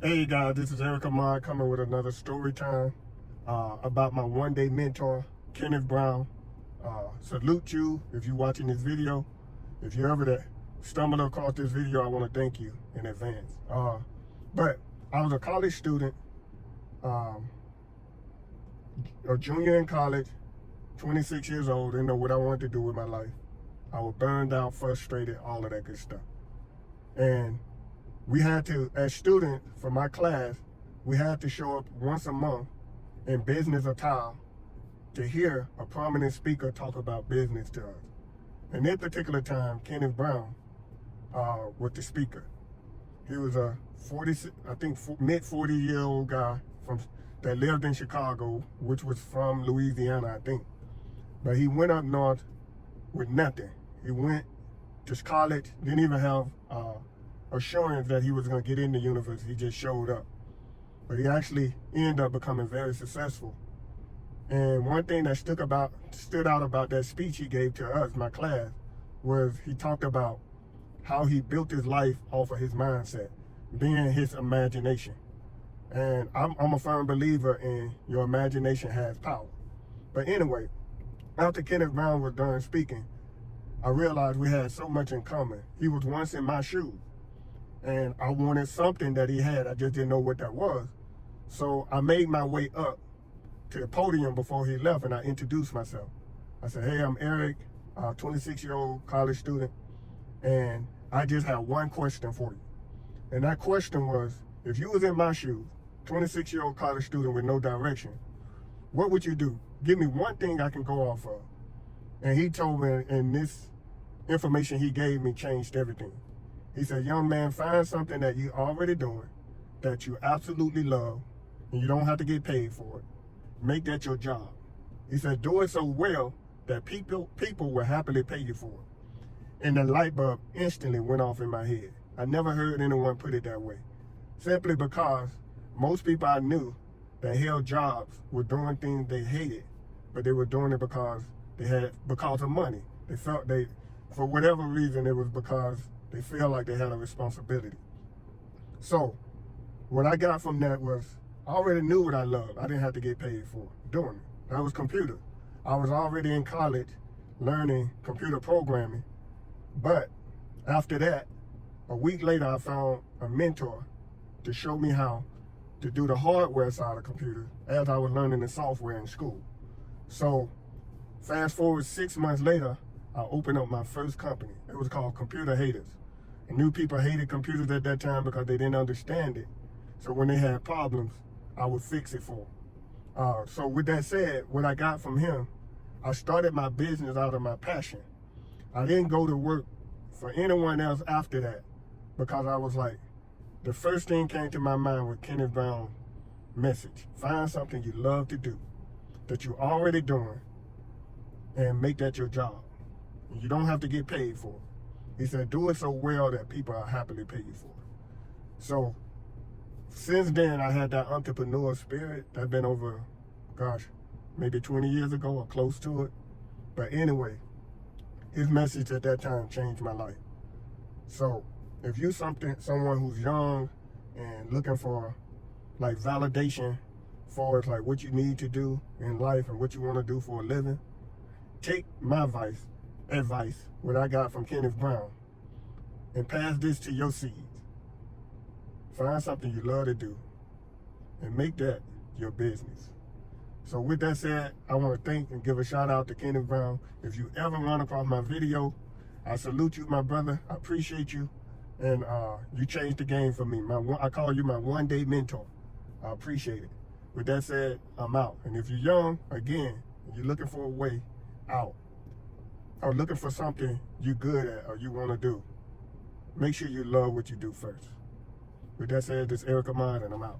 Hey guys, this is Eric Ahmad coming with another story time about my one-day mentor, Kenneth Brown. Salute you if you're watching this video. If you ever stumbled across this video, I want to thank you in advance. But I was a college student, a junior in college, 26 years old, didn't know what I wanted to do with my life. I was burned out, frustrated, all of that good stuff. And we had to, as students for my class, we had to show up once a month in business attire to hear a prominent speaker talk about business to us. And that particular time, Kenneth Brown was the speaker. He was a mid 40-year-old guy that lived in Chicago, which was from Louisiana, I think. But he went up north with nothing. He went to college, didn't even have assurance that he was going to get into university. He just showed up. But he actually ended up becoming very successful. And one thing that stood out about that speech he gave to us, my class, was he talked about how he built his life off of his mindset, being his imagination. And I'm a firm believer in your imagination has power. But anyway, after Kenneth Brown was done speaking, I realized we had so much in common. He was once in my shoes, and I wanted something that he had. I just didn't know what that was. So I made my way up to the podium before he left, and I introduced myself. I said, hey, I'm Eric, 26-year-old college student, and I just have one question for you. And that question was, if you was in my shoes, 26-year-old college student with no direction, what would you do? Give me one thing I can go off of. And he told me, and this information he gave me changed everything. He said, young man, find something that you're already doing, that you absolutely love, and you don't have to get paid for it. Make that your job. He said, do it so well that people will happily pay you for it. And the light bulb instantly went off in my head. I never heard anyone put it that way. Simply because most people I knew that held jobs were doing things they hated, but they were doing it because of money. They felt for whatever reason, it was because they feel like they had a responsibility. So what I got from that was, I already knew what I loved. I didn't have to get paid for doing it. That was computer. I was already in college learning computer programming. But after that, a week later, I found a mentor to show me how to do the hardware side of computers as I was learning the software in school. So fast forward 6 months later, I opened up my first company. It was called Computer Haters. I knew people hated computers at that time because they didn't understand it. So when they had problems, I would fix it for them. So with that said, what I got from him, I started my business out of my passion. I didn't go to work for anyone else after that because I was like, the first thing came to my mind was Kenneth Brown's message. Find something you love to do, that you're already doing, and make that your job. You don't have to get paid for it. He said, do it so well that people are happily pay you for it. So since then, I had that entrepreneur spirit. That's been over, maybe 20 years ago or close to it. But anyway, his message at that time changed my life. So if you're someone who's young and looking for like validation for like what you need to do in life and what you want to do for a living, take my advice, what I got from Kenneth Brown, and pass this to your seeds. Find something you love to do and make that your business. So with that said, I want to thank and give a shout out to Kenneth Brown. If you ever run across my video, I salute you, my brother. I appreciate you. And you changed the game for me. I call you my one-day mentor. I appreciate it. With that said, I'm out. And if you're young, again, you're looking for a way out, or looking for something you're good at or you want to do, make sure you love what you do first. With that said, this is Eric Ahmad, and I'm out.